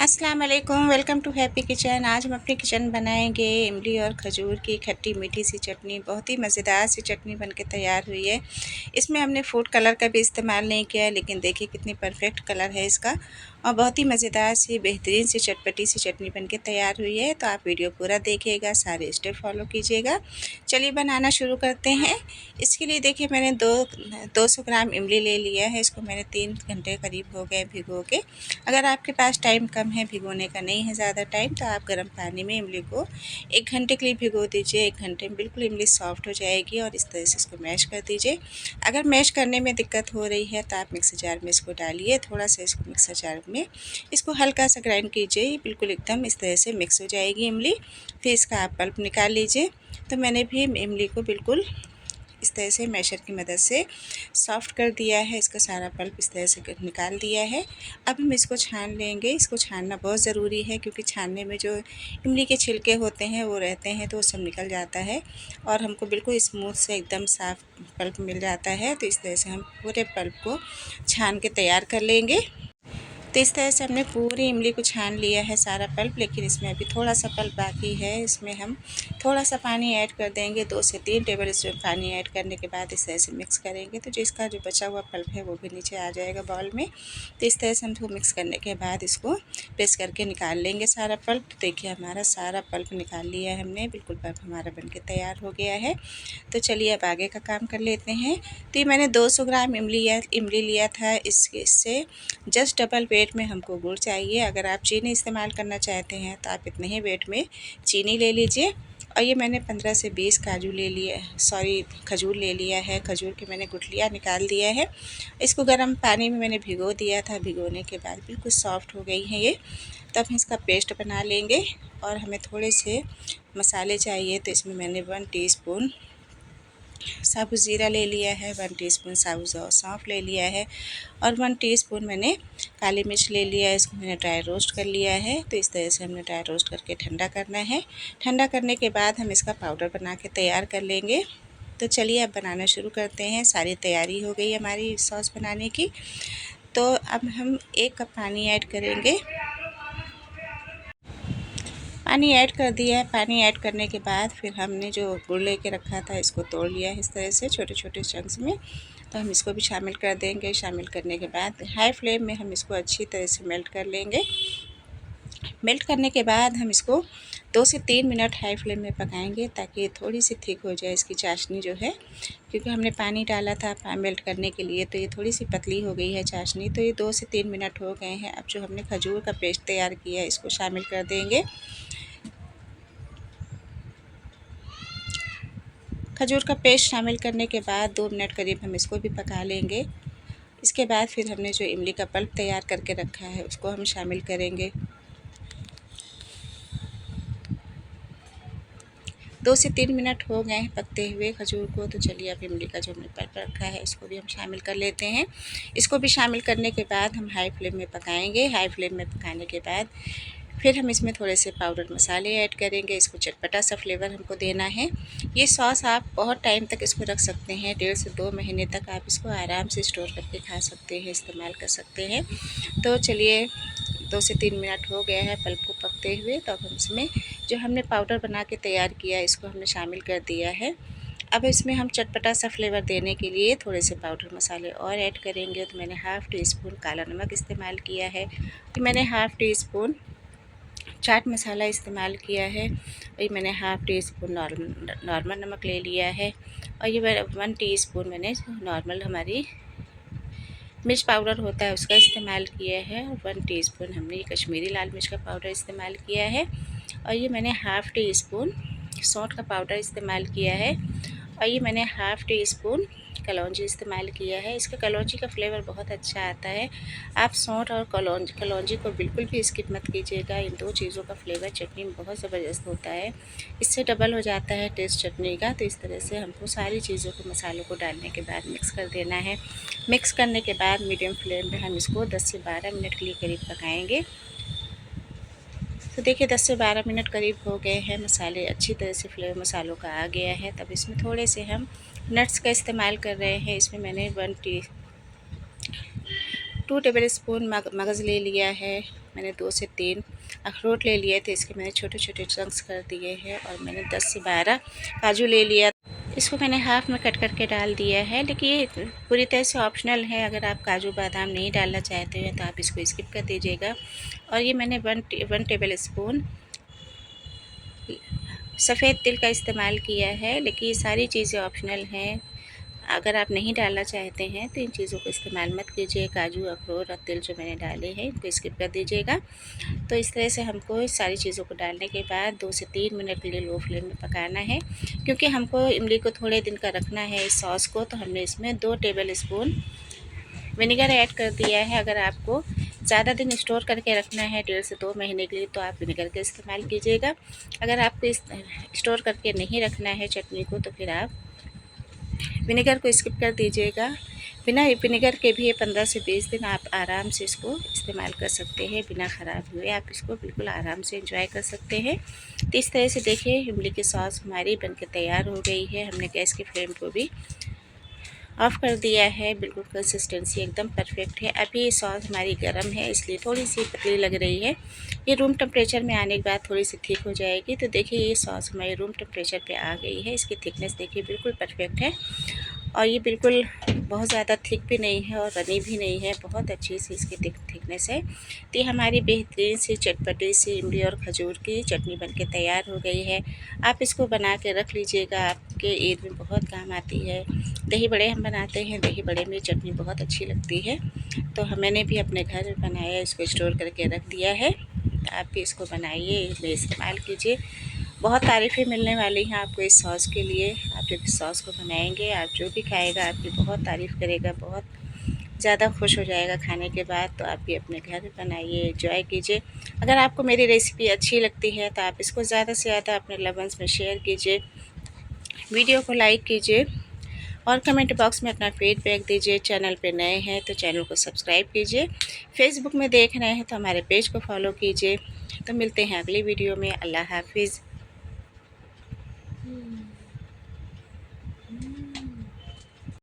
अस्सलाम वालेकुम, welcome to happy kitchen. आज हम अपने किचन बनाएंगे इमली और खजूर की खट्टी मीठी सी चटनी। बहुत ही मज़ेदार सी चटनी बनके तैयार हुई है। इसमें हमने फूड कलर का भी इस्तेमाल नहीं किया है, लेकिन देखिए कितनी परफेक्ट कलर है इसका और बहुत ही मज़ेदार सी बेहतरीन सी चटपटी सी चटनी बनके तैयार हुई है। तो आप वीडियो पूरा देखिएगा, सारे स्टेप फॉलो कीजिएगा। चलिए बनाना शुरू करते हैं। इसके लिए देखिए मैंने 200 ग्राम इमली ले लिया है। इसको मैंने 3 घंटे करीब हो गए भिगो के। अगर आपके पास टाइम कम है, भिगोने का नहीं है ज़्यादा टाइम, तो आप गर्म पानी में इमली को 1 घंटे के लिए भिगो दीजिए। 1 घंटे में बिल्कुल इमली सॉफ्ट हो जाएगी और इस तरह से इसको मैश कर दीजिए। अगर मैश करने में दिक्कत हो रही है तो आप मिक्सर जार में इसको डालिए, थोड़ा सा इसको मिक्सर जार में इसको हल्का सा ग्राइंड कीजिए। बिल्कुल एकदम इस तरह से मिक्स हो जाएगी इमली। फिर इसका आप पल्प निकाल लीजिए। तो मैंने भी इमली को बिल्कुल इस तरह से मैशर की मदद से सॉफ्ट कर दिया है। इसका सारा पल्प इस तरह से निकाल दिया है। अब हम इसको छान लेंगे। इसको छानना बहुत ज़रूरी है, क्योंकि छानने में जो इमली के छिलके होते हैं वो रहते हैं, तो वो सब निकल जाता है और हमको बिल्कुल स्मूथ से एकदम साफ़ पल्प मिल जाता है। तो इस तरह से हम पूरे पल्प को छान के तैयार कर लेंगे। तो इस तरह से हमने पूरी इमली को छान लिया है सारा पल्प, लेकिन इसमें अभी थोड़ा सा पल्प बाकी है। इसमें हम थोड़ा सा पानी ऐड कर देंगे। 2 से 3 टेबल स्पून पानी ऐड करने के बाद इस तरह से मिक्स करेंगे, तो जिसका जो बचा हुआ पल्प है वो भी नीचे आ जाएगा बाउल में। तो इस तरह से हम मिक्स करने के बाद इसको प्रेस करके निकाल लेंगे सारा पल्प। तो देखिए हमारा सारा पल्प निकाल लिया है हमने, बिल्कुल पल्प हमारा बन के तैयार हो गया है। तो चलिए अब आगे का काम कर लेते हैं। तो ये मैंने 200 ग्राम इमली लिया था। इससे जस्ट डबल वेट में हमको गुड़ चाहिए। अगर आप चीनी इस्तेमाल करना चाहते हैं तो आप इतने ही वेट में चीनी ले लीजिए। और ये मैंने 15 से 20 खजूर ले लिया है। खजूर की मैंने गुठलियाँ निकाल दिया है। इसको गर्म पानी में मैंने भिगो दिया था। भिगोने के बाद बिल्कुल सॉफ्ट हो गई हैं ये। तब हम इसका पेस्ट बना लेंगे। और हमें थोड़े से मसाले चाहिए, तो इसमें मैंने 1 टीस्पून साबुत ज़ीरा ले लिया है, 1 टीस्पून साबुत सौंफ ले लिया है और 1 टीस्पून मैंने काली मिर्च ले लिया है। इसको मैंने ड्राई रोस्ट कर लिया है। तो इस तरह से हमने ड्राई रोस्ट करके ठंडा करना है। ठंडा करने के बाद हम इसका पाउडर बना के तैयार कर लेंगे। तो चलिए अब बनाना शुरू करते हैं। सारी तैयारी हो गई हमारी सॉस बनाने की। तो अब हम 1 कप पानी ऐड करेंगे। पानी ऐड कर दिया है। पानी ऐड करने के बाद फिर हमने जो गुड़ लेके रखा था इसको तोड़ लिया है इस तरह से छोटे छोटे चंक्स में। तो हम इसको भी शामिल कर देंगे। शामिल करने के बाद हाई फ्लेम में हम इसको अच्छी तरह से मेल्ट कर लेंगे। मेल्ट करने के बाद हम इसको 2 से 3 मिनट हाई फ्लेम में पकाएंगे, ताकि ये थोड़ी सी थिक हो जाए इसकी चाशनी जो है, क्योंकि हमने पानी डाला था मेल्ट करने के लिए, तो ये थोड़ी सी पतली हो गई है चाशनी। तो ये 2 से 3 मिनट हो गए हैं। अब जो हमने खजूर का पेस्ट तैयार किया है इसको शामिल कर देंगे। खजूर का पेस्ट शामिल करने के बाद 2 मिनट करीब हम इसको भी पका लेंगे। इसके बाद फिर हमने जो इमली का पल्प तैयार करके रखा है उसको हम शामिल करेंगे। 2 से 3 मिनट हो गए हैं पकते हुए खजूर को। तो चलिए अब इमली का जो हमने पल्प रखा है इसको भी हम शामिल कर लेते हैं। इसको भी शामिल करने के बाद हम हाई फ्लेम में पकाएंगे। हाई फ्लेम में पकाने के बाद फिर हम इसमें थोड़े से पाउडर मसाले ऐड करेंगे। इसको चटपटा सा फ्लेवर हमको देना है। ये सॉस आप बहुत टाइम तक इसको रख सकते हैं, 1.5 से 2 महीने तक आप इसको आराम से स्टोर करके खा सकते हैं, इस्तेमाल कर सकते हैं। तो चलिए 2 से 3 मिनट हो गया है पल्प को पकते हुए। तो अब हम इसमें जो हमने पाउडर बना के तैयार किया इसको हमने शामिल कर दिया है। अब इसमें हम चटपटा सा फ्लेवर देने के लिए थोड़े से पाउडर मसाले और ऐड करेंगे। तो मैंने ½ टीस्पून काला नमक इस्तेमाल किया है। तो मैंने ½ टीस्पून चाट मसाला इस्तेमाल किया है। और ये मैंने ½ टीस्पून नॉर्मल नमक ले लिया है। और ये 1 टीस्पून मैंने नॉर्मल हमारी मिर्च पाउडर होता है उसका इस्तेमाल किया है। और 1 टीस्पून हमने ये कश्मीरी लाल मिर्च का पाउडर इस्तेमाल किया है। और ये मैंने ½ टीस्पून सौंठ का पाउडर इस्तेमाल किया है। और ये मैंने ½ टीस्पून कलौंजी इस्तेमाल किया है। इसका कलौंजी का फ्लेवर बहुत अच्छा आता है। आप सौंठ और कलौंजी को बिल्कुल भी स्किप मत कीजिएगा। इन 2 चीज़ों का फ्लेवर चटनी में बहुत ज़बरदस्त होता है। इससे डबल हो जाता है टेस्ट चटनी का। तो इस तरह से हमको सारी चीज़ों को मसालों को डालने के बाद मिक्स कर देना है। मिक्स करने के बाद मीडियम फ्लेम पे हम इसको 10 से 12 मिनट के लिए करीब पकाएंगे। तो देखिए 10 से 12 मिनट करीब हो गए हैं। मसाले अच्छी तरह से फ्लेवर मसालों का आ गया है। तब इसमें थोड़े से हम नट्स का इस्तेमाल कर रहे हैं। इसमें मैंने 2 टेबल स्पून मगज़ ले लिया है। मैंने 2 से 3 अखरोट ले लिए थे, इसके मैंने छोटे छोटे चंक्स कर दिए हैं। और मैंने 10 से 12 काजू ले लिया, इसको मैंने हाफ में कट करके डाल दिया है। लेकिन ये पूरी तरह से ऑप्शनल है, अगर आप काजू बादाम नहीं डालना चाहते हैं तो आप इसको स्किप कर दीजिएगा। और ये मैंने 1 टेबल स्पून सफ़ेद तिल का इस्तेमाल किया है। लेकिन ये सारी चीज़ें ऑप्शनल हैं, अगर आप नहीं डालना चाहते हैं तो इन चीज़ों को इस्तेमाल मत कीजिए। काजू, अखरोट और तिल जो मैंने डाले हैं इनको स्किप कर दीजिएगा। तो इस तरह से हमको इस सारी चीज़ों को डालने के बाद 2 से 3 मिनट के लिए लो फ्लेम में पकाना है, क्योंकि हमको इमली को थोड़े दिन का रखना है इस सॉस को। तो हमने इसमें 2 टेबल स्पून विनेगर ऐड कर दिया है। अगर आपको ज़्यादा दिन स्टोर करके रखना है 1.5 से 2 महीने के लिए तो आप विनेगर का इस्तेमाल कीजिएगा। अगर आपको स्टोर करके नहीं रखना है चटनी को तो फिर आप विनेगर को स्किप कर दीजिएगा। बिना विनेगर के भी ये 15 से 20 दिन आप आराम से इसको इस्तेमाल कर सकते हैं, बिना ख़राब हुए आप इसको बिल्कुल आराम से एंजॉय कर सकते हैं। तो इस तरह से देखिए इमली की सॉस हमारी बनके तैयार हो गई है। हमने गैस की फ्लेम को भी ऑफ़ कर दिया है, बिल्कुल कंसिस्टेंसी एकदम परफेक्ट है। अभी ये सॉस हमारी गर्म है इसलिए थोड़ी सी पतली लग रही है। ये रूम टेम्परेचर में आने के बाद थोड़ी सी थिक हो जाएगी। तो देखिए ये सॉस हमारी रूम टेम्परेचर पे आ गई है, इसकी थिकनेस देखिए बिल्कुल परफेक्ट है। और ये बिल्कुल बहुत ज़्यादा थिक भी नहीं है और रनी भी नहीं है, बहुत अच्छी सी इसकी थिकनेस है। तो ये हमारी बेहतरीन सी चटपटी सी इमली और खजूर की चटनी बनके तैयार हो गई है। आप इसको बना के रख लीजिएगा, आपके ईद में बहुत काम आती है। दही बड़े हम बनाते हैं, दही बड़े में चटनी बहुत अच्छी लगती है। तो मैंने भी अपने घर बनाया, इसको स्टोर करके रख दिया है। आप भी इसको बनाइए, इसमें इस्तेमाल कीजिए, बहुत तारीफ़ें मिलने वाली हैं आपको इस सॉस के लिए। आप जब इस सॉस को बनाएंगे, आप जो भी खाएगा आपकी बहुत तारीफ़ करेगा, बहुत ज़्यादा खुश हो जाएगा खाने के बाद। तो आप भी अपने घर बनाइए, एंजॉय कीजिए। अगर आपको मेरी रेसिपी अच्छी लगती है तो आप इसको ज़्यादा से ज़्यादा अपने लव वंस में शेयर कीजिए, वीडियो को लाइक कीजिए और कमेंट बॉक्स में अपना फीडबैक दीजिए। चैनल पे नए हैं तो चैनल को सब्सक्राइब कीजिए, फेसबुक में देख रहे हैं तो हमारे पेज को फॉलो कीजिए। तो मिलते हैं अगली वीडियो में। अल्लाह हाफिज़।